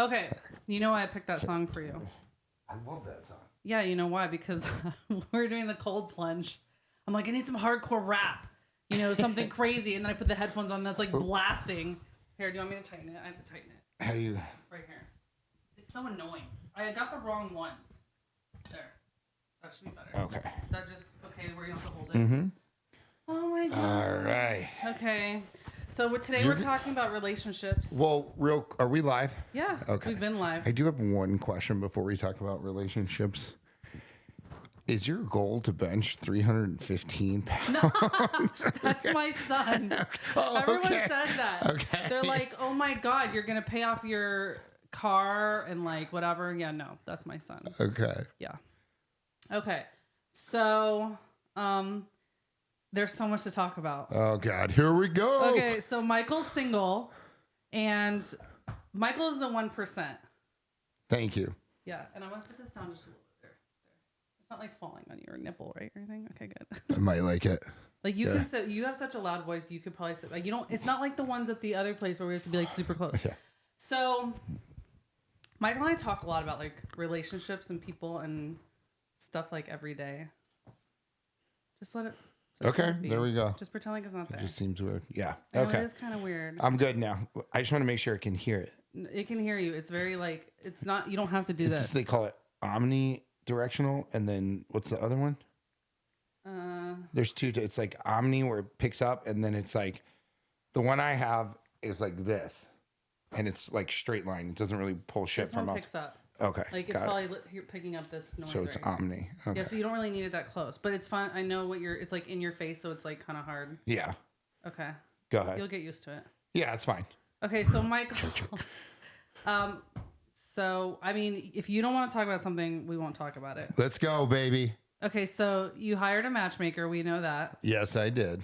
Okay, you know why I picked that song for you? I love that song. Yeah, you know why? Because we're doing the cold plunge. I'm like, I need some hardcore rap, something crazy, and then I put the headphones on that's like blasting. Here, do you want me to tighten it? I have to tighten it. How do you? Right here. It's so annoying. I got the wrong ones. There. That should be better. Okay. Is that just okay where you have to hold it? Mm-hmm. Oh my god. All right. Okay. So today we're talking about relationships. Well, are we live? Yeah. Okay. We've been live. I do have one question before we talk about relationships. Is your goal to bench 315 pounds? No, that's my son. Oh, Everyone okay. says that. Okay. They're like, oh my God, you're going to pay off your car and like whatever. Yeah, no, that's my son. Okay. Yeah. Okay. So, there's so much to talk about. Oh God, here we go. Okay. So Michael's single and Michael is the 1%. Thank you. Yeah. And I'm going to put this down just a little bit there. It's not like falling on your nipple, right? Or anything. Okay, good. I might like it. Like you can sit, you have such a loud voice. You could probably sit like, it's not like the ones at the other place where we have to be like super close. Yeah. So Michael and I talk a lot about like relationships and people and stuff like every day. Just let it. Okay, there we go. Just pretend like it's not there. It just seems weird. Yeah. I know, Okay. it is kind of weird. I'm good now. I just want to make sure it can hear it. It can hear you. It's very like, it's not, you don't have to do this. They call it omnidirectional. And then what's the other one? There's two. It's like omni where it picks up. And then it's like the one I have is like this. And it's like straight line. It doesn't really pull shit This from one us. picks up. Okay. Like it's probably picking up this noise. So it's omni. Okay. Yeah, so you don't really need it that close. But it's fun. I know it's like in your face. So it's like kind of hard. Yeah. Okay. Go ahead. You'll get used to it. Yeah, it's fine. Okay, so Michael, so I mean, if you don't want to talk about something, we won't talk about it. Let's go, baby. Okay, so you hired a matchmaker. We know that, Yes, I did.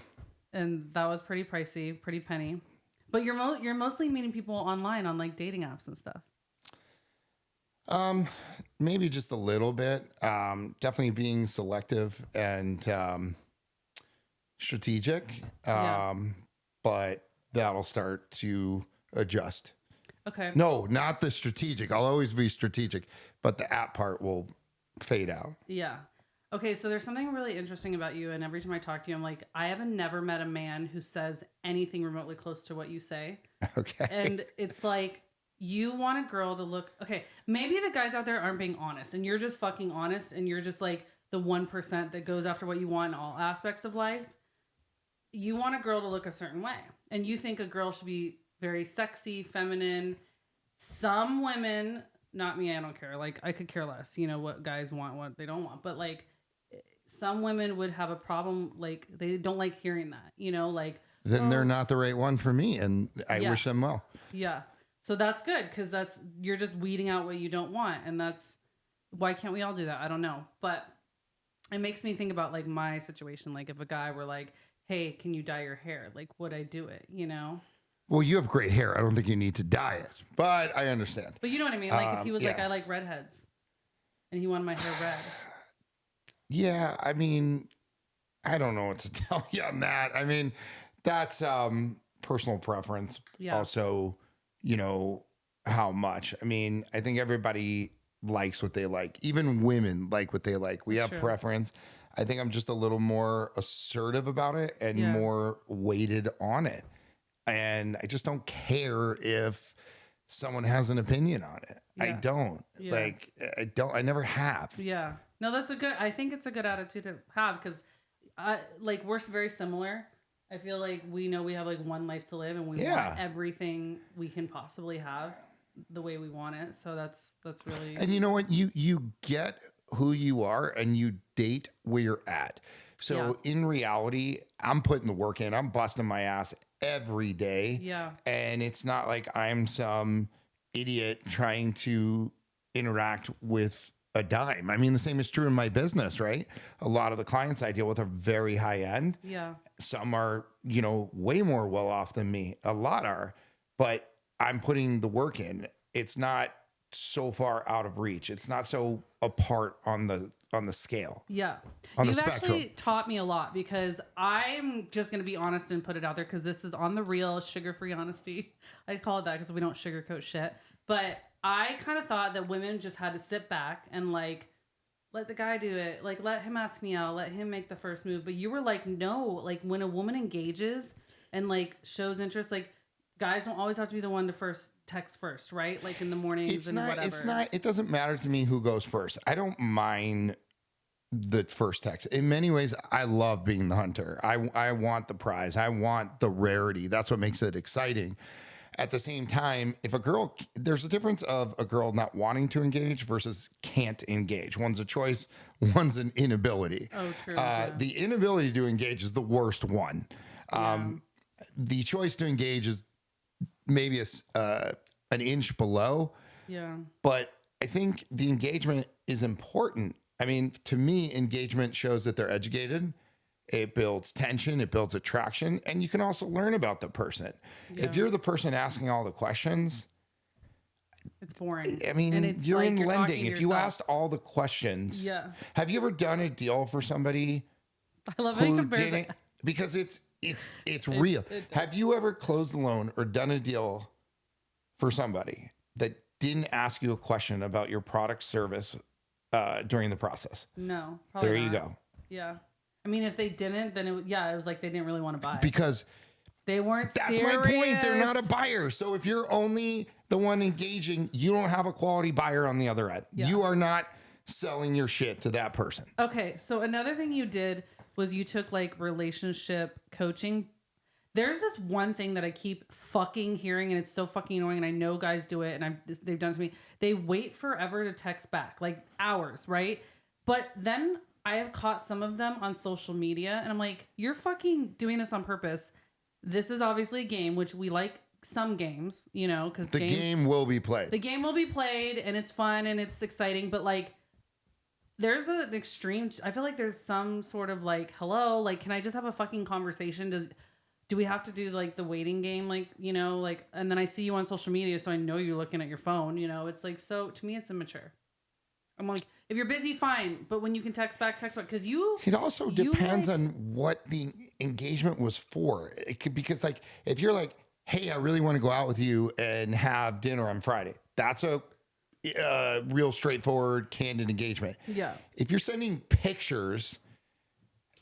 and that was pretty pricey, pretty penny. But you're mostly meeting people online on like dating apps and stuff. Maybe just a little bit. Definitely being selective and strategic. Yeah. But that'll start to adjust. Okay. No, not the strategic. I'll always be strategic, but the app part will fade out. Yeah. Okay, so there's something really interesting about you, and every time I talk to you, I'm like, I haven't never met a man who says anything remotely close to what you say. Okay. And it's like, you want a girl to look, okay, maybe the guys out there aren't being honest, and you're just fucking honest, and you're just like the 1% that goes after what you want in all aspects of life. You want a girl to look a certain way, and you think a girl should be very sexy, feminine. Some women, not me, I don't care. Like, I could care less, what guys want, what they don't want. But like, some women would have a problem, like they don't like hearing that, like Then they're not the right one for me, and I Yeah. wish them well. Yeah. So that's good, because you're just weeding out what you don't want, and why can't we all do that? I don't know, but it makes me think about like my situation. Like if a guy were like, "Hey, can you dye your hair?" Like, would I do it? Well, you have great hair. I don't think you need to dye it, but I understand. But you know what I mean. Like if he was like, yeah. "I like redheads," and he wanted my hair red. Yeah, I mean, I don't know what to tell you on that. I mean, that's personal preference. Yeah. Also, how much. I mean, I think everybody likes what they like. Even women like what they like. We have Sure. preference. I think I'm just a little more assertive about it and Yeah. more weighted on it. And I just don't care if someone has an opinion on it. I Yeah. don't. Yeah. I never have. Yeah. No, I think it's a good attitude to have, because we're very similar. I feel like we know we have like one life to live, and we Yeah. want everything we can possibly have the way we want it. So that's really, And you know what? You get who you are and you date where you're at. So in reality, I'm putting the work in. I'm busting my ass every day. Yeah. And it's not like I'm some idiot trying to interact with a dime. I mean, the same is true in my business, right? A lot of the clients I deal with are very high end. yeah. Some are, way more well off than me. A lot are, but I'm putting the work in. It's not so far out of reach. It's not so apart on the scale. Yeah. On the You've spectrum. actually taught me a lot, because I'm just going to be honest and put it out there, because this is on the real, sugar-free honesty. I call it that because we don't sugarcoat shit. But I kind of thought that women just had to sit back and like let the guy do it. Like let him ask me out, let him make the first move. But you were like, no, like when a woman engages and like shows interest, like guys don't always have to be the one to first text first, right? Like in the mornings whatever. It's not, it doesn't matter to me who goes first. I don't mind the first text. In many ways, I love being the hunter. I want the prize. I want the rarity. That's what makes it exciting. At the same time, if a girl, there's a difference of a girl not wanting to engage versus can't engage. One's a choice, one's an inability. Oh, true. The inability to engage is the worst one. The choice to engage is maybe an inch below. Yeah. But I think the engagement is important. I mean, to me, engagement shows that they're educated. It builds tension, it builds attraction, and you can also learn about the person. Yeah. If you're the person asking all the questions, it's boring. I mean, you're like in lending. If you asked all the questions, yeah. Have you ever done a deal for somebody? I love how you compare it. Because it's real. Have you ever closed a loan or done a deal for somebody that didn't ask you a question about your product service during the process? No. There you go. Yeah. I mean, if they didn't, then it was like they didn't really want to buy. Because they weren't That's my point. They're not a buyer. So if you're only the one engaging, you don't have a quality buyer on the other end. Yeah. You are not selling your shit to that person. Okay. So another thing you did was you took like relationship coaching. There's this one thing that I keep fucking hearing, and it's so fucking annoying, and I know guys do it, and they've done it to me. They wait forever to text back, like hours, right? But then I have caught some of them on social media, and I'm like, you're fucking doing this on purpose. This is obviously a game, which we like some games, you know, because the game will be played. The game will be played, and it's fun, and it's exciting, but like, there's an extreme. I feel like there's some sort of like, hello, like, can I just have a fucking conversation? Do we have to do like the waiting game, like, you know, like, and then I see you on social media, so I know you're looking at your phone, you know, it's like, so to me, it's immature. I'm like, if you're busy, fine. But when you can text back. Because it also depends on what the engagement was for. It could, because like, if you're like, hey, I really want to go out with you and have dinner on Friday. That's a real straightforward, candid engagement. Yeah. If you're sending pictures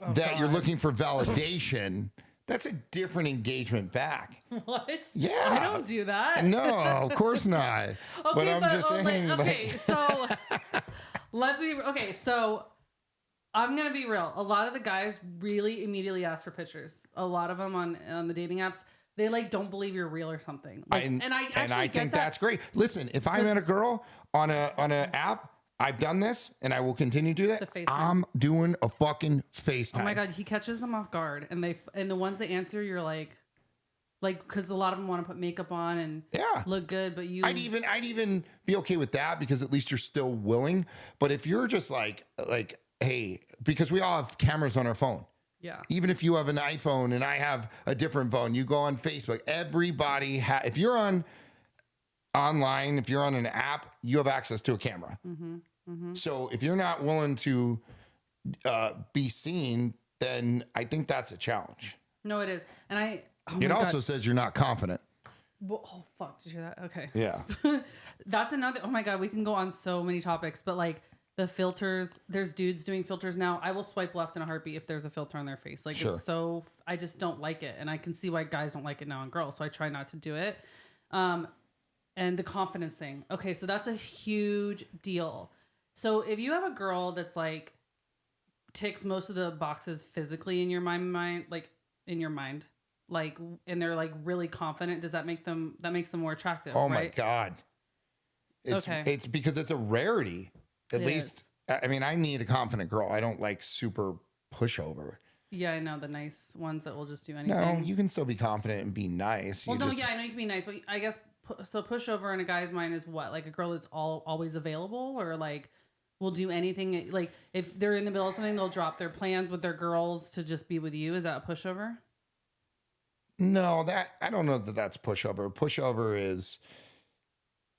you're looking for validation, that's a different engagement back. What? Yeah. I don't do that. No, of course not. Okay, but I'm just saying. Okay, so let's be okay. So I'm gonna be real. A lot of the guys really immediately ask for pictures. A lot of them on the dating apps, they like don't believe you're real or something. Like, and I think that's great. Listen, if I met a girl on an app, I've done this and I will continue to do that. I'm doing a fucking FaceTime. Oh my God, he catches them off guard, and the ones that answer, you're like, because a lot of them want to put makeup on and look good, but I'd even be okay with that, because at least you're still willing. But if you're just like, hey, because we all have cameras on our phone. Yeah. Even if you have an iPhone and I have a different phone, you go on Facebook. Everybody if you're online, if you're on an app, you have access to a camera. Mm-hmm, mm-hmm. So if you're not willing to be seen, then I think that's a challenge. No, it is. And it also says you're not confident. Well, oh, fuck. Did you hear that? Okay. Yeah. That's another. Oh my God. We can go on so many topics, but like the filters, there's dudes doing filters now. I will swipe left in a heartbeat if there's a filter on their face. Like, It's so, I just don't like it. And I can see why guys don't like it now on girls. So I try not to do it. And the confidence thing. Okay, so that's a huge deal. So if you have a girl that's like ticks most of the boxes physically in your mind, like in your mind, like, and they're like really confident, that makes them more attractive? Oh right? My God. It's because it's a rarity. At least, I mean, I need a confident girl. I don't like super pushover. Yeah, I know, the nice ones that will just do anything. No, you can still be confident and be nice. Well, I know you can be nice, but I guess so. Pushover in a guy's mind is what? Like a girl that's always available, or like will do anything. Like if they're in the middle of something, they'll drop their plans with their girls to just be with you. Is that a pushover? No, I don't know that that's pushover. Pushover is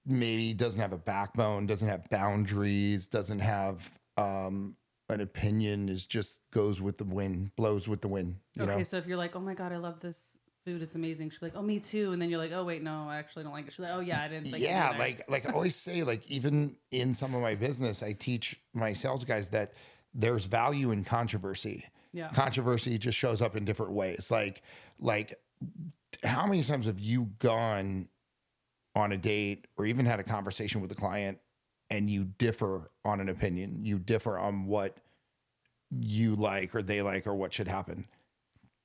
maybe doesn't have a backbone, doesn't have boundaries, doesn't have an opinion, is just goes with the wind, blows with the wind. You know? So if you're like, oh my God, I love this food. It's amazing. She'll be like, oh, me too. And then you're like, oh, wait, no, I actually don't like it. She's like, oh, yeah, I didn't think Yeah, it either. like I always say, like even in some of my business, I teach my sales guys that there's value in controversy. Yeah. Controversy just shows up in different ways. Like how many times have you gone on a date or even had a conversation with a client and you differ on an opinion, you differ on what you like or they like or what should happen?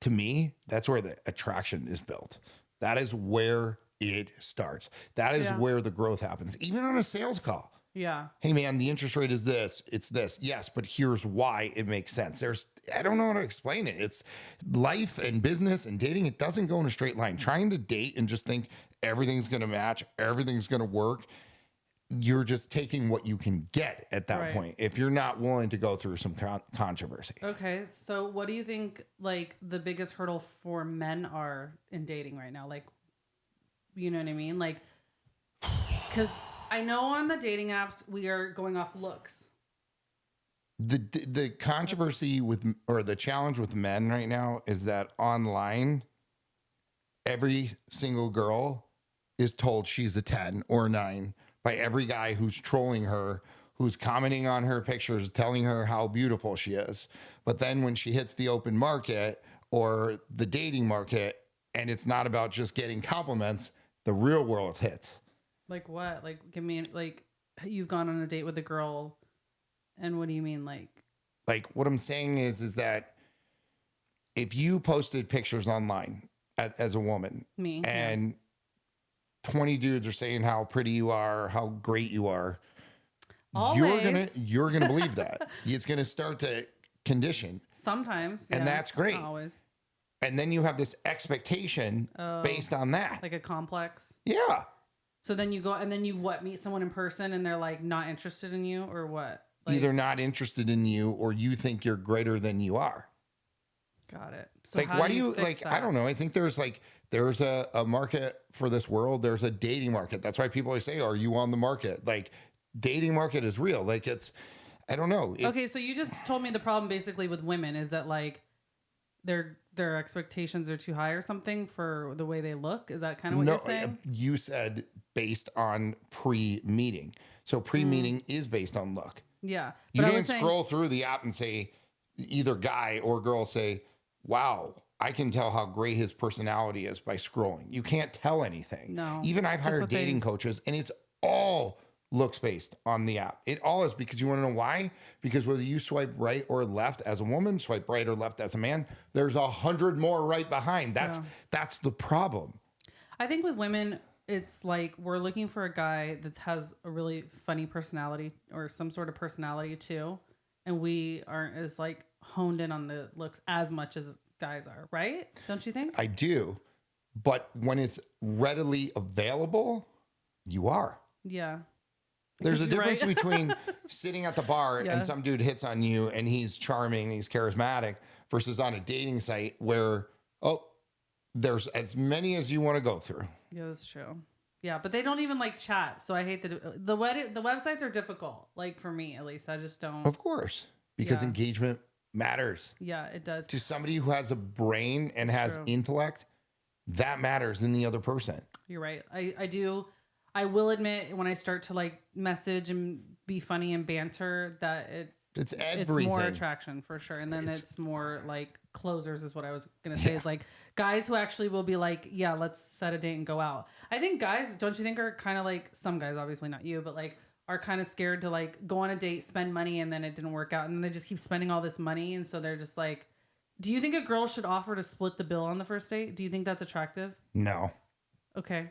To me, that's where the attraction is built. That is where it starts. That is where the growth happens, even on a sales call. Yeah. Hey man, the interest rate is this, it's this. Yes, but here's why it makes sense. I don't know how to explain it. It's life and business and dating. It doesn't go in a straight line. Trying to date and just think everything's going to match, everything's going to work. You're just taking what you can get at that point if you're not willing to go through some controversy. Okay. So what do you think like the biggest hurdle for men are in dating right now? Like, you know what I mean? Like, because I know on the dating apps, we are going off looks. The controversy or the challenge with men right now is that online, every single girl is told she's a 10 or a 9 by every guy who's trolling her, who's commenting on her pictures, telling her how beautiful she is. But then when she hits the open market or the dating market, and it's not about just getting compliments, the real world hits. Like what? Like, give me, like, you've gone on a date with a girl, and what do you mean, like? Like, what I'm saying is that if you posted pictures online as a woman, and 20 dudes are saying how pretty you are, how great you are, you're gonna believe that. It's gonna start to condition. Sometimes, and that's great. Not always. And then you have this expectation based on that, like a complex. Yeah. So then you go and then you meet someone in person and they're like not interested in you or what? Like, either not interested in you or you think you're greater than you are. Got it. So like, why do you like? That? I don't know. I think there's a market for this world. There's a dating market. That's why people always say, "Are you on the market?" Like, dating market is real. Like, I don't know. Okay, so you just told me the problem basically with women is that like their expectations are too high or something for the way they look. Is that kind of what you're saying? You said based on pre-meeting. So pre-meeting is based on look. Yeah. You didn't scroll through the app and say, either guy or girl say, wow, I can tell how great his personality is by scrolling. You can't tell anything. No. Even I've hired dating coaches and it's all looks based on the app. It all is, because you want to know why? Because whether you swipe right or left as a woman, swipe right or left as a man, there's 100 more right behind. That's the problem. I think with women, it's like we're looking for a guy that has a really funny personality or some sort of personality too. And we aren't as like honed in on the looks as much as guys are, right? Don't you think? I do. But when it's readily available, you are. Yeah. There's a difference between sitting at the bar and some dude hits on you and he's charming, he's charismatic, versus on a dating site where, there's as many as you want to go through. Yeah, that's true. Yeah, but they don't even like chat. So I hate that the websites are difficult. Like for me, at least, I just don't. Of course, because engagement matters. Yeah, it does. To somebody who has a brain and has intellect, that matters in the other person. You're right. I do. I will admit when I start to like message and be funny and banter that it's everything. It's more attraction for sure. And then it's more like closers is what I was going to say is like guys who actually will be like, yeah, let's set a date and go out. I think guys, don't you think are kind of like some guys, obviously not you, but like are kind of scared to like go on a date, spend money, and then it didn't work out. And then they just keep spending all this money. And so they're just like, do you think a girl should offer to split the bill on the first date? Do you think that's attractive? No. Okay.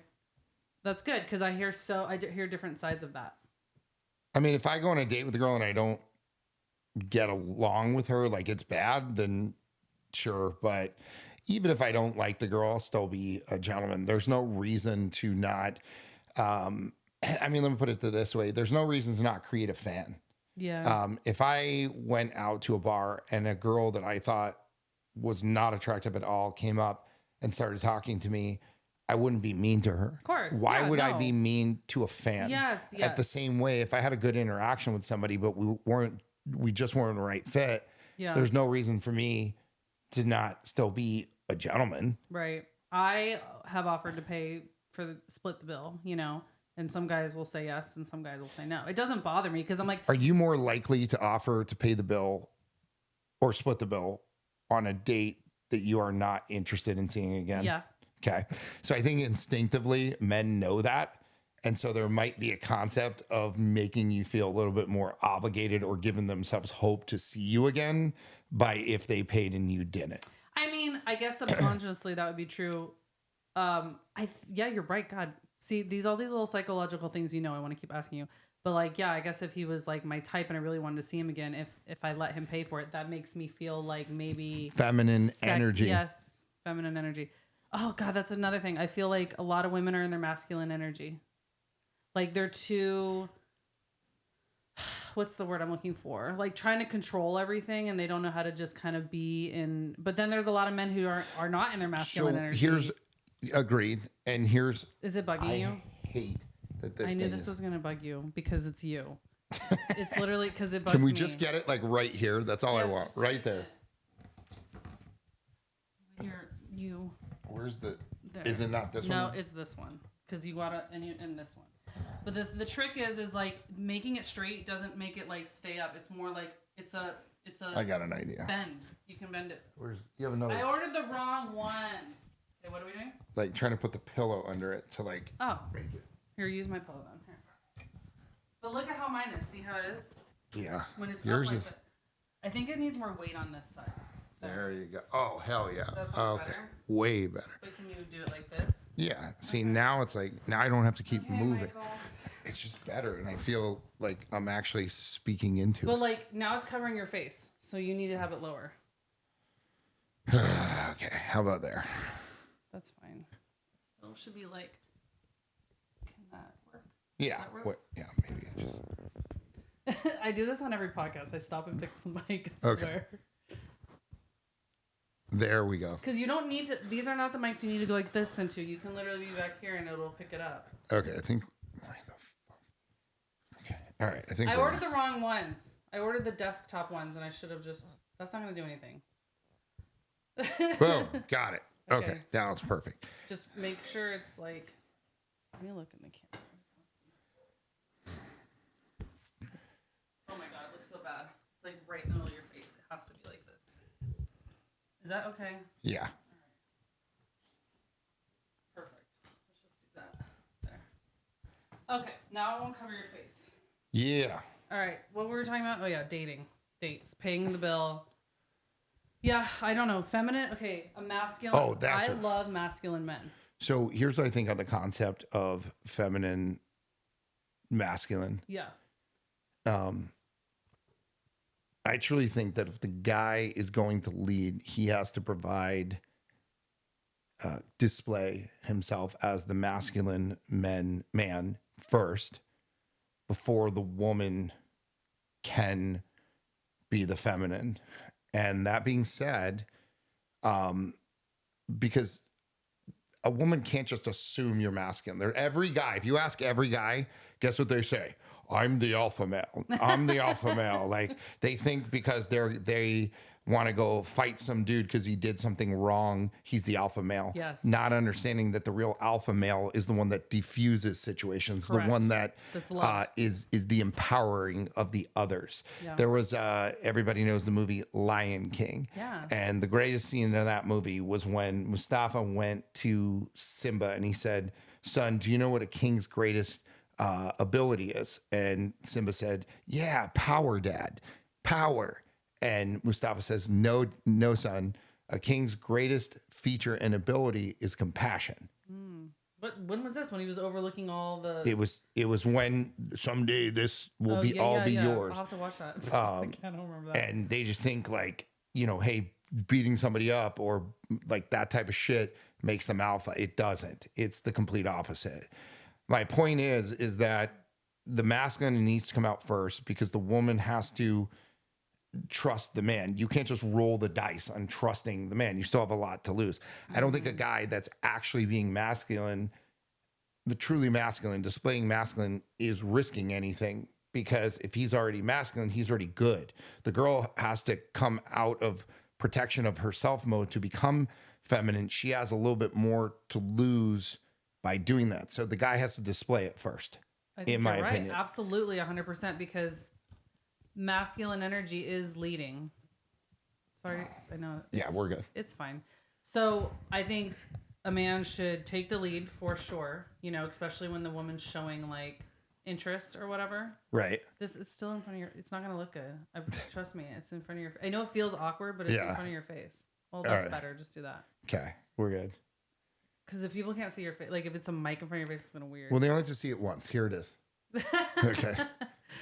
That's good. Cause I hear different sides of that. I mean, if I go on a date with a girl and I don't get along with her, like it's bad, then sure. But even if I don't like the girl, I'll still be a gentleman. There's no reason to not, I mean, let me put it this way. There's no reason to not create a fan. Yeah. If I went out to a bar and a girl that I thought was not attractive at all came up and started talking to me, I wouldn't be mean to her. Of course. Why would I be mean to a fan? Yes. At the same way, if I had a good interaction with somebody, but we just weren't the right fit. Yeah. There's no reason for me to not still be a gentleman. Right. I have offered to pay for split the bill, you know, and some guys will say yes and some guys will say no. It doesn't bother me because I'm like, Are you more likely to offer to pay the bill or split the bill on a date that you are not interested in seeing again? yeah. Okay. So I think instinctively men know that. And so there might be a concept of making you feel a little bit more obligated or giving themselves hope to see you again by if they paid and you didn't. I mean, I guess subconsciously that would be true. Yeah, you're right. God, see all these little psychological things. You know, I want to keep asking you, but like, yeah, I guess if he was like my type and I really wanted to see him again, if I let him pay for it, that makes me feel like maybe Feminine energy. Yes, feminine energy. Oh God, that's another thing. I feel like a lot of women are in their masculine energy, like they're too. What's the word I'm looking for? Like trying to control everything and they don't know how to just kind of be in. But then there's a lot of men who are not in their masculine energy. Here's agreed. And here's. Is it bugging you? Hate that this I knew thing this is- was going to bug you because it's you. It's literally because it bugs Can we me. just get it like right here? That's all I Yes, want. just Right there. You. Where's the. There. Is it not this No, one? it's this one because you gotta and this one. But the trick is like making it straight doesn't make it like stay up. It's more like it's a I got an idea. bend. You can bend it. You have another. I ordered the wrong ones. Okay, what are we doing? Like trying to put the pillow under it to like Oh, make it. here, use my pillow then. Here. But look at how mine is. See how it is Yeah. when it's Yours up like is. that. I think it needs more weight on this side. There you go. Oh, hell yeah. Does that sound Okay. better? Way better. But can you do it like this? Yeah. See, now it's like, now I don't have to keep Okay, moving. Michael. It's just better. And I feel like I'm actually speaking into But it. like now it's covering your face, so you need to have it lower. Okay. How about there? That's fine. It still should be like. Can that work? Yeah. that work? What? Yeah. Maybe it just. I do this on every podcast. I stop and fix the mic. I Okay. swear. There we go. Because you don't need to. These are not the mics you need to go like this into. You can literally be back here and it'll pick it up. Okay. I think. Why the fuck? Okay. All right. I think. I ordered the wrong ones. I ordered the desktop ones, and I should have just. That's not gonna do anything. Boom. Got it. Okay. Okay. Now it's perfect. Just make sure it's like. Let me look in the camera. Oh my god, it looks so bad. It's like right in the middle of your face. It has to be like this. Is that okay? Yeah. Perfect. Let's just do that. There. Okay, now I won't cover your face. Yeah. All right, what were we talking about? Oh yeah, dates, paying the bill. Yeah, I don't know. Feminine. Okay, a masculine. Oh, that's I a- love masculine men. So here's what I think on the concept of feminine, masculine. Yeah. I truly think that if the guy is going to lead, he has to provide, display himself as the masculine man first, before the woman can be the feminine. And that being said, because a woman can't just assume you're masculine. Every guy, if you ask every guy, guess what they say? I'm the alpha male. I'm the alpha male. Like they think because they want to go fight some dude because he did something wrong, he's the alpha male. Yes. Not understanding that the real alpha male is the one that diffuses situations, Correct. the one that That's love. is the empowering of the others. Yeah. There was everybody knows the movie Lion King. Yeah. And the greatest scene of that movie was when Mustafa went to Simba and he said, "Son, do you know what a king's greatest ability is?" And Simba said, "Yeah, power, Dad, power." And Mustafa says, no, son. A king's greatest feature and ability is compassion. But when was this? When he was overlooking all the. It was when someday this will Oh, be yeah, all yeah, be yeah. yours. I'll have to watch that. I don't remember that. And they just think like, hey, beating somebody up or like that type of shit makes them alpha. It doesn't. It's the complete opposite. My point is that the masculine needs to come out first because the woman has to trust the man. You can't just roll the dice on trusting the man. You still have a lot to lose. I don't think a guy that's actually being masculine, the truly masculine, displaying masculine, is risking anything, because if he's already masculine, he's already good. The girl has to come out of protection of herself mode to become feminine, she has a little bit more to lose by doing that. So the guy has to display it first, I think in my you're right. opinion. Absolutely 100%, because masculine energy is leading. Sorry, I know. Yeah, we're good. It's fine. So I think a man should take the lead for sure, you know, especially when the woman's showing like interest or whatever. Right. This is still in front of your, it's not going to look good. Trust me, it's in front of your, I know it feels awkward, but it's in front of your face. Well, that's better. Just do that. Okay, we're good. Because if people can't see your face, like if it's a mic in front of your face, it's kind of weird. Well, they only have to see it once. Here it is. Okay.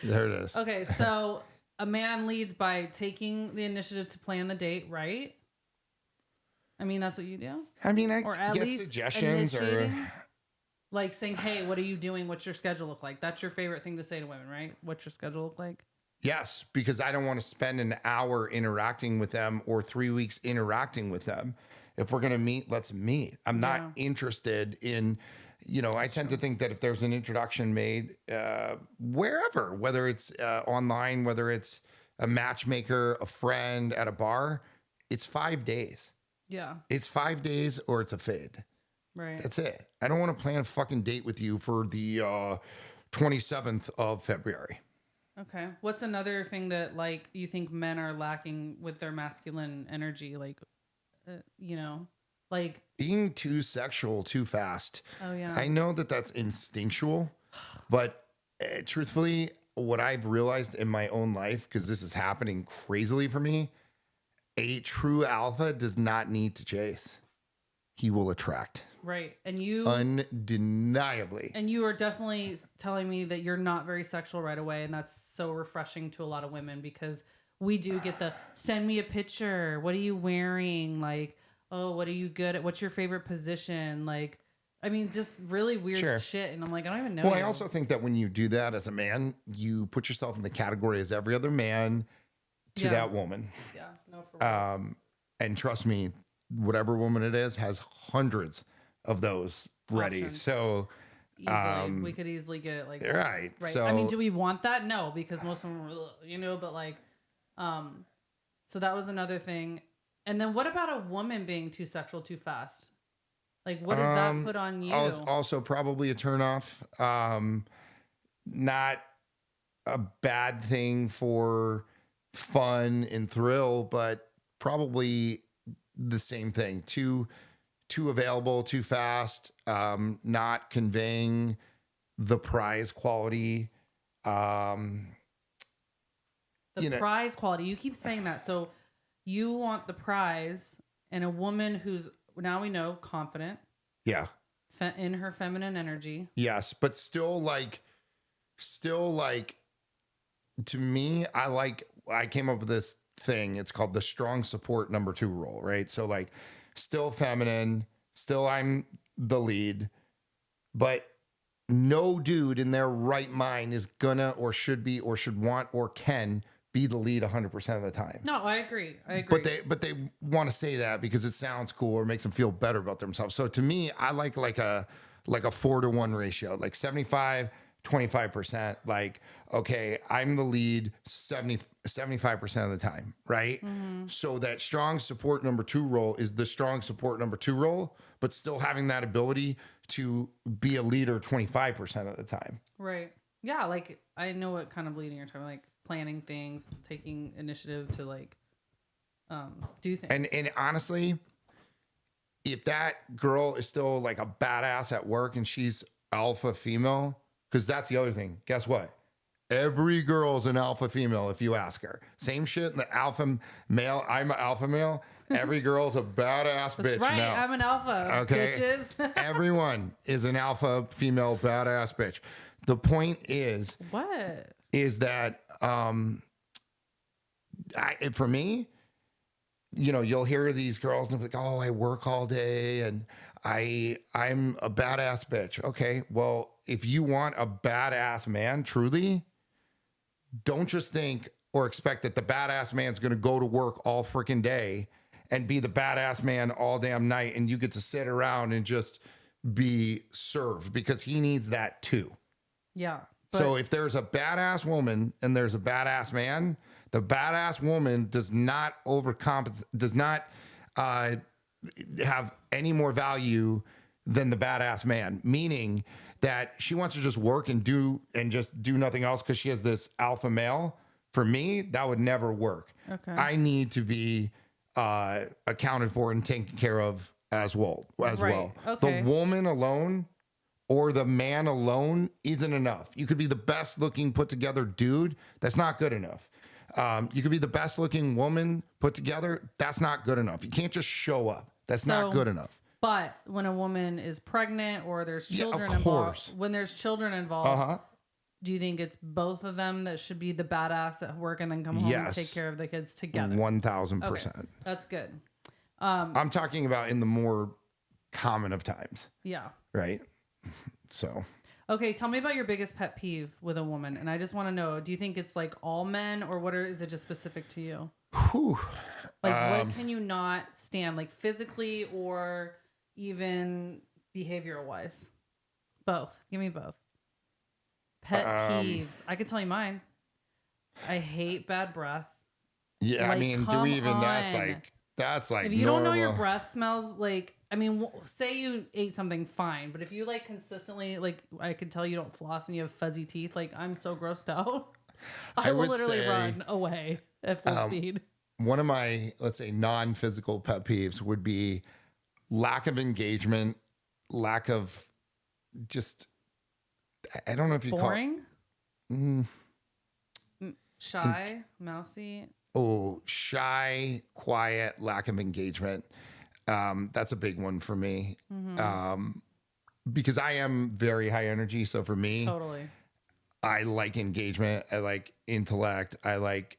There it is. Okay, so a man leads by taking the initiative to plan the date, right? I mean, that's what you do? I mean, Or at get least suggestions initiating? Like saying, hey, what are you doing? What's your schedule look like? That's your favorite thing to say to women, right? What's your schedule look like? Yes, because I don't want to spend an hour interacting with them or 3 weeks interacting with them. If we're going to meet, let's meet. I'm not interested in, you know, I tend to think that if there's an introduction made wherever, whether it's online, whether it's a matchmaker, a friend at a bar, it's 5 days. Yeah. It's 5 days or it's a fade. Right. That's it. I don't want to plan a fucking date with you for the 27th of February. Okay. What's another thing that like you think men are lacking with their masculine energy? Like, you know, like being too sexual too fast. Oh yeah. I know that that's instinctual, but truthfully, what I've realized in my own life, because this is happening crazily for me, a true alpha does not need to chase. He will attract. Right. And you undeniably. And you are definitely telling me that you're not very sexual right away. And that's so refreshing to a lot of women, because we do get the send me a picture. What are you wearing? Like, oh, what are you good at? What's your favorite position? Like, I mean, just really weird shit. And I'm like, I don't even know. Well, I also think that when you do that as a man, you put yourself in the category as every other man to that woman. Yeah. No, for real. And trust me, whatever woman it is has hundreds of those ready. Options. So easily, we could easily get it like right. So I mean, do we want that? No, because most of them are, you know, but like, so that was another thing. And then what about a woman being too sexual too fast? Like, what does that put on you? Also probably a turnoff. Not a bad thing for fun and thrill, but probably the same thing. Too available, too fast, not conveying the prize quality. The prize quality. You keep saying that. So you want the prize, and a woman who's, now we know, confident. Yeah. In her feminine energy. Yes. But still like, to me, I came up with this thing. It's called the strong support number 2 rule, right? So like still feminine, still I'm the lead, but no dude in their right mind is gonna or should be or should want or can be the lead 100% of the time. No, I agree. But they want to say that because it sounds cool or makes them feel better about themselves. So to me, I like a 4-to-1 ratio, like 75%. Like, okay, I'm the lead 75% of the time, right? Mm-hmm. So that strong support number 2 role is the strong support number 2 role, but still having that ability to be a leader 25% of the time. Right. Yeah, like I know what kind of leading you're talking about, like planning things, taking initiative to like do things. And honestly, if that girl is still like a badass at work and she's alpha female, because that's the other thing. Guess what? Every girl's an alpha female if you ask her. Same shit in the alpha male. I'm an alpha male. Every girl's a badass bitch right. now. I'm an alpha, okay? Bitches. Everyone is an alpha female badass bitch. The point is... What? Is that, for me, you know, you'll hear these girls and be like, oh, I work all day and I'm a badass bitch. Okay, well, if you want a badass man, truly, don't just think or expect that the badass man's going to go to work all freaking day and be the badass man all damn night and you get to sit around and just be served, because he needs that too. Yeah. So if there's a badass woman and there's a badass man, the badass woman does not overcompensate, does not have any more value than the badass man, meaning that she wants to just work and do nothing else because she has this alpha male. For me, that would never work. Okay. I need to be accounted for and taken care of as well. Okay. The woman alone or the man alone isn't enough. You could be the best looking put together dude. That's not good enough. You could be the best looking woman put together. That's not good enough. You can't just show up. That's not good enough. But when a woman is pregnant or there's children of course. involved, when there's children involved, do you think it's both of them that should be the badass at work and then come home and take care of the kids together? 1,000%. Okay. That's good. I'm talking about in the more common of times. Yeah. Right? So. Okay, tell me about your biggest pet peeve with a woman. And I just want to know, do you think it's like all men or is it just specific to you? Whew. Like what can you not stand? Like physically or even behavioral wise? Both. Give me both. Pet peeves. I can tell you mine. I hate bad breath. Yeah, like, I mean, do we even? That's like. If you don't know your breath smells, like, I mean, say you ate something fine, but if you like consistently, like, I could tell you don't floss and you have fuzzy teeth, like, I'm so grossed out. I will literally run away at full speed. One of my, let's say, non-physical pet peeves would be lack of engagement, lack of just. I don't know if you boring. Shy, mousy. Oh, shy, quiet, lack of engagement. That's a big one for me. Because I am very high energy. So for me, totally, I like engagement. I like intellect. I like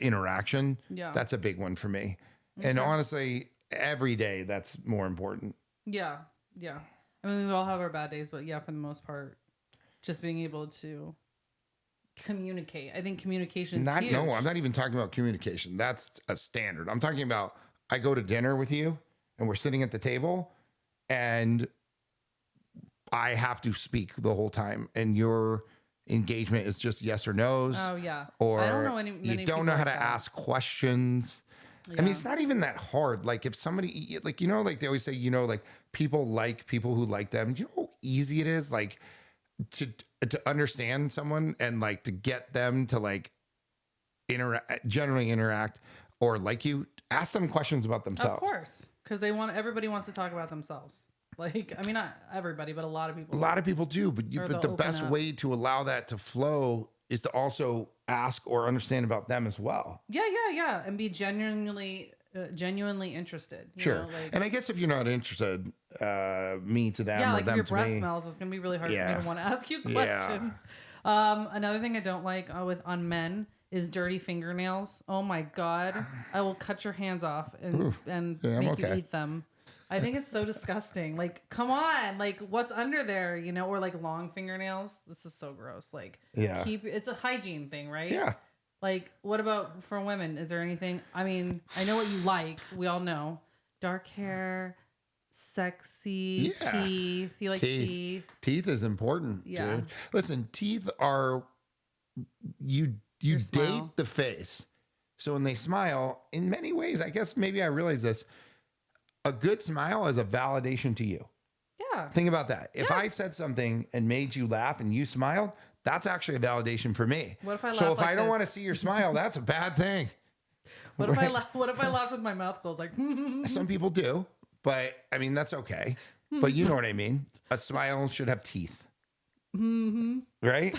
interaction. Yeah. That's a big one for me. Okay. And honestly, every day that's more important. Yeah. Yeah. I mean, we all have our bad days, but yeah, for the most part, just being able to communicate. I think communication is huge. No, I'm not even talking about communication. That's a standard. I'm talking about I go to dinner with you and we're sitting at the table and I have to speak the whole time and your engagement is just yes or no's. Oh yeah. Or I don't know many you don't know how to ask questions. Yeah. I mean, it's not even that hard. Like if somebody, like, you know, like they always say, you know, like people like people who like them. You know how easy it is, like to understand someone and like to get them to like generally interact or like you. Ask them questions about themselves. Of course, because everybody wants to talk about themselves. Like, I mean, not everybody, but a lot of people. A lot of people do, but the best way to allow that to flow is to also ask or understand about them as well. Yeah, and be genuinely interested. Sure. Like, and I guess if you're not interested, me to them, or like them if your to breath me, smells, it's gonna be really hard for me to want to ask you questions. Yeah. Another thing I don't like on men is dirty fingernails. Oh my God, I will cut your hands off and make you eat them. I think it's so disgusting. Like, come on, like what's under there, you know, or like long fingernails. This is so gross. Like, it's a hygiene thing, right? Yeah. Like, what about for women? Is there anything? I mean, I know what you like. We all know dark hair, sexy teeth. You like teeth. Teeth is important, dude. Listen, teeth are you date the face. So when they smile, in many ways, I guess maybe I realize this. A good smile is a validation to you. Yeah. Think about that. If I said something and made you laugh and you smiled, that's actually a validation for me. What if I laugh so if I don't want to see your smile, that's a bad thing. What if I laugh with my mouth closed? Like some people do, but I mean that's okay. But you know what I mean. A smile should have teeth, right?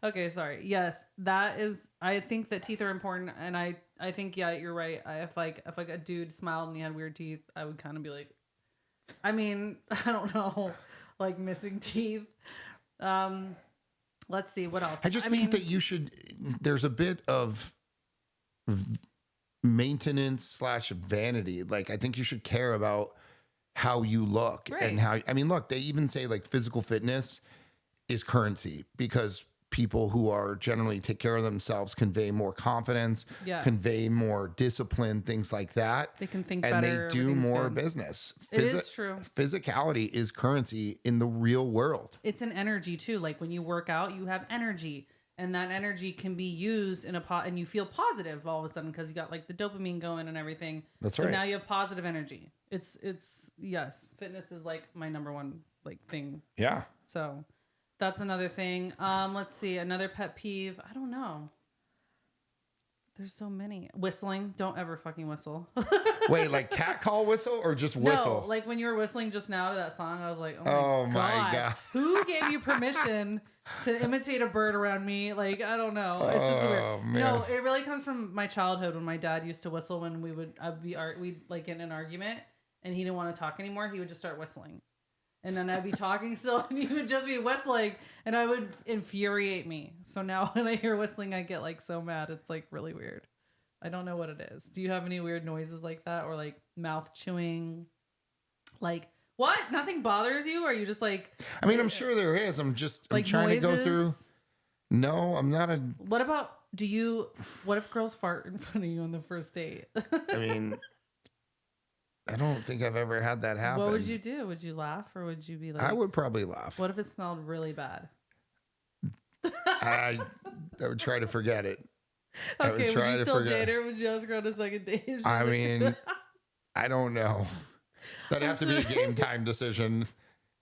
Okay, sorry. Yes, that is. I think that teeth are important, and I think you're right. If a dude smiled and he had weird teeth, I would kind of be like, I mean, I don't know, like missing teeth. Let's see what else. I think that you should. There's a bit of maintenance / vanity. Like I think you should care about how you look and how. I mean, look, they even say like physical fitness is currency because people who are generally take care of themselves convey more confidence, convey more discipline, things like that. They can think and better. And they do more business. It is true. Physicality is currency in the real world. It's an energy too. Like when you work out, you have energy. and that energy can be used in a pot, and you feel positive all of a sudden because you got like the dopamine going and everything. That's so right. now you have positive energy. It's yes, fitness is like my number one like thing. Yeah. So that's another thing. Let's see, another pet peeve. I don't know. There's so many. Whistling. Don't ever fucking whistle. Wait, like cat call whistle or just whistle? No, like when you were whistling just now to that song, I was like, Oh my my God. God. Who gave you permission to imitate a bird around me? Like, I don't know. It's just weird. Man. No, it really comes from my childhood when my dad used to whistle when we'd like get in an argument and he didn't want to talk anymore. He would just start whistling. And then I'd be talking still and he would just be whistling and I would infuriate me. So now when I hear whistling, I get like so mad. It's like really weird. I don't know what it is. Do you have any weird noises like that or like mouth chewing? Like what? Nothing bothers you? Or are you just like... I mean, I'm sure there is. I'm like trying noises? to go through. No, I'm not a... What about... What if girls fart in front of you on the first date? I mean... I don't think I've ever had that happen. What would you do? Would you laugh or would you be like... I would probably laugh. What if it smelled really bad? I would try to forget it. Okay, would you still date her? Would you ask her on a second date? I mean, I don't know. That'd have to be a game time decision.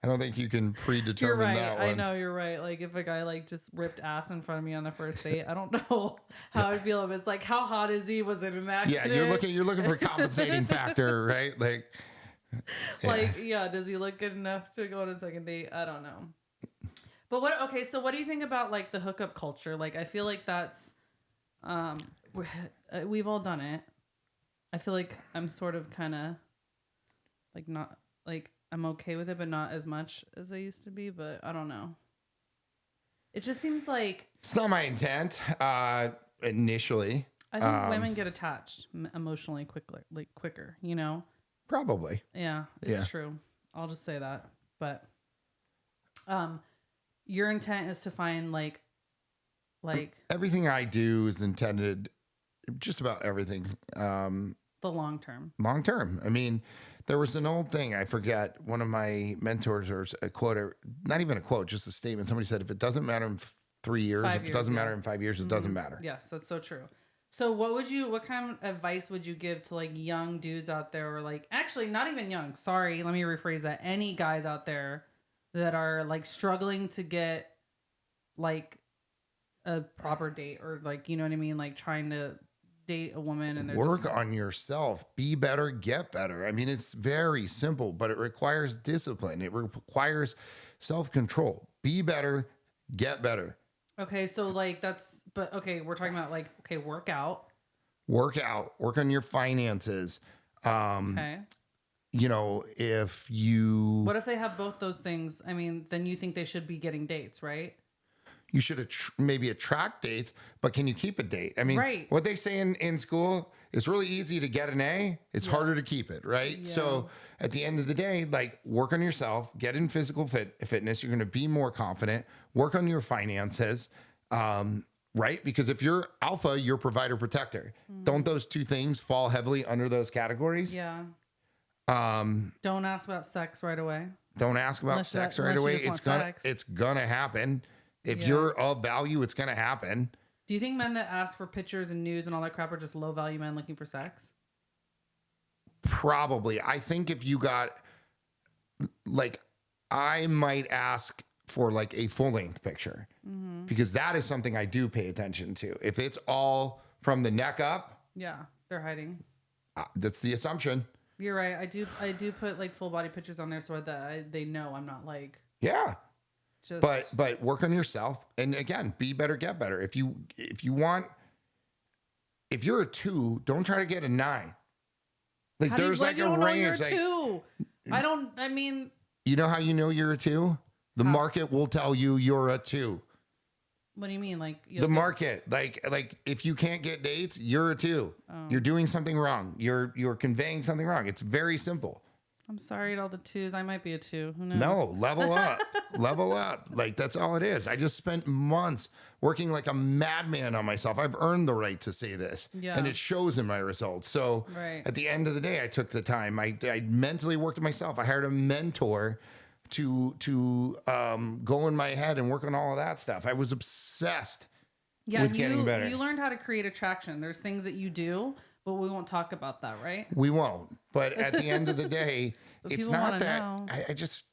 I don't think you can predetermine you're right. that one. I know you're right. Like if a guy like just ripped ass in front of me on the first date, I don't know how I'd feel. If it's like, how hot is he? Was it an accident? Yeah, you're looking for compensating factor, right? Like, does he look good enough to go on a second date? I don't know. But so what do you think about like the hookup culture? Like I feel like that's we've all done it. I feel like I'm sort of kind of like not like I'm okay with it, but not as much as I used to be. But I don't know. It just seems like it's not my intent initially. I think women get attached emotionally quicker, you know? Probably. Yeah, it's true. I'll just say that. But your intent is to find like everything I do is intended, just about everything. The long term. Long term. I mean, there was an old thing, I forget, one of my mentors, or a quote, or not even a quote, just a statement. Somebody said, if it doesn't matter in 3 years, if it doesn't matter in 5 years, it doesn't matter. Yes, that's so true. So what kind of advice would you give to like young dudes out there, or like, actually not even young, sorry, let me rephrase that. Any guys out there that are like struggling to get like a proper date, or like, you know what I mean? Like trying to date a woman and work on yourself, be better, get better. I mean, it's very simple, but it requires discipline. It requires self-control. Be better, get better. Okay, so like we're talking about like, okay, work out, work on your finances. Okay. You know, what if they have both those things? I mean, then you think they should be getting dates, right? You should maybe attract dates, but can you keep a date? I mean, what they say in school, it's really easy to get an A. It's harder to keep it, right? Yeah. So at the end of the day, like, work on yourself, get in physical fitness. You're going to be more confident. Work on your finances, right? Because if you're alpha, you're provider protector. Don't those two things fall heavily under those categories? Yeah. Don't ask about sex right away. Don't ask about sex right away. It's gonna happen. If you're of value, it's going to happen. Do you think men that ask for pictures and nudes and all that crap are just low value men looking for sex? Probably. I think if you got, like, I might ask for like a full length picture, because that is something I do pay attention to. If it's all from the neck up. Yeah, they're hiding. That's the assumption. You're right. I do put like full body pictures on there so that they know I'm not like. Yeah. But work on yourself, and again, be better, get better. If you're a 2, don't try to get a 9. Like, there's like a range. Like, 2. I mean, you know how you know you're a 2? The market will tell you you're a 2. What do you mean? Like the market, like if you can't get dates, you're a 2. You're doing something wrong. You're conveying something wrong. It's very simple. I'm sorry to all the 2s. I might be a 2. Who knows? No, level up. Level up. Like, that's all it is. I just spent months working like a madman on myself. I've earned the right to say this. Yeah. And it shows in my results. So at the end of the day, I took the time. I mentally worked on myself. I hired a mentor to go in my head and work on all of that stuff. I was obsessed Yeah, with getting better. You learned how to create attraction. There's things that you do, but we won't talk about that, right? We won't. But at the end of the day, it's not that. I just,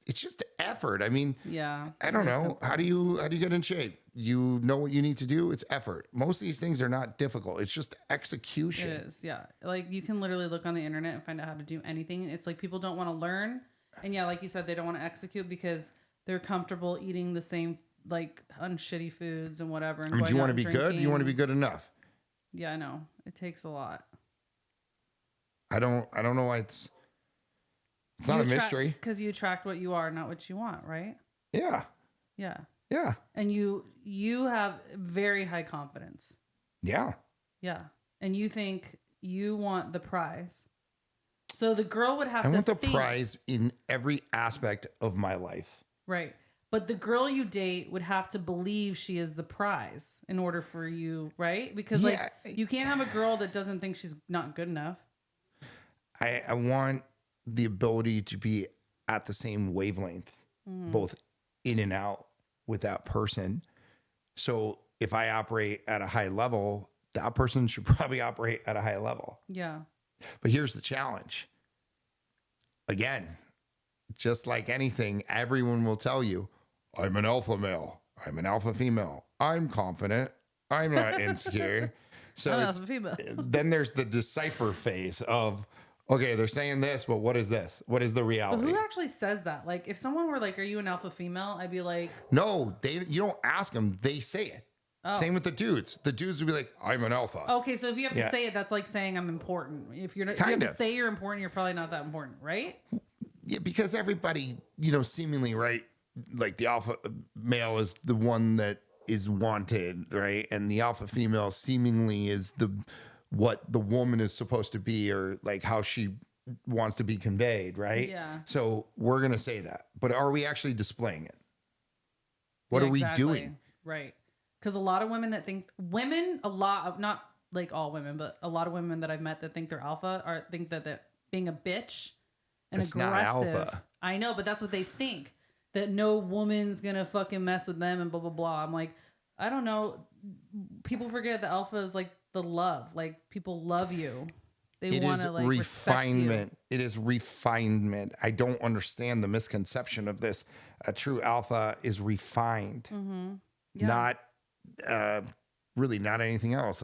it's just effort. I mean, yeah, I don't know. simple. How do you get in shape? You know what you need to do. It's effort. Most of these things are not difficult. It's just execution. It is, yeah. Like you can literally look on the internet and find out how to do anything. It's like people don't want to learn, and yeah, like you said, they don't want to execute because they're comfortable eating the same like unshitty foods and whatever. And I mean, do you want to be drinking. good? You want to be good enough? Yeah, I know. It takes a lot. I don't know why it's not a mystery. Because you attract what you are, not what you want, right? Yeah. Yeah. Yeah. And you have very high confidence. Yeah. Yeah. And you think you want the prize. So the girl would have to I want the think, prize in every aspect of my life. right. But the girl you date would have to believe she is the prize in order for you, right? Because like you can't have a girl that doesn't think she's not good enough. I want the ability to be at the same wavelength, both in and out with that person. So if I operate at a high level, that person should probably operate at a high level. Yeah. But here's the challenge. Again, just like anything, everyone will tell you, I'm an alpha male. I'm an alpha female. I'm confident. I'm not insecure. So then there's the decipher phase of, okay, they're saying this, but what is this? What is the reality? But who actually says that? Like, if someone were like, "Are you an alpha female?" I'd be like, "No." You don't ask them; they say it. Oh. Same with the dudes. The dudes would be like, "I'm an alpha." Okay, so if you have to say it, that's like saying I'm important. If you're not, if you have to say you're important, you're probably not that important, right? Yeah, because everybody, seemingly right, like the alpha male is the one that is wanted, right, and the alpha female seemingly is what the woman is supposed to be, or like how she wants to be conveyed, right? Yeah. So we're going to say that. But are we actually displaying it? What are we doing? Right. Because a lot of women that think, not like all women, but a lot of women that I've met that think they're alpha think that being a bitch and it's aggressive. Not alpha. I know, but that's what they think. That no woman's going to fucking mess with them and blah, blah, blah. I'm like, I don't know. People forget the alpha is like the love. Like people love you. They want to like refinement. Respect you. It is refinement. I don't understand the misconception of this. A true alpha is refined, not really not anything else.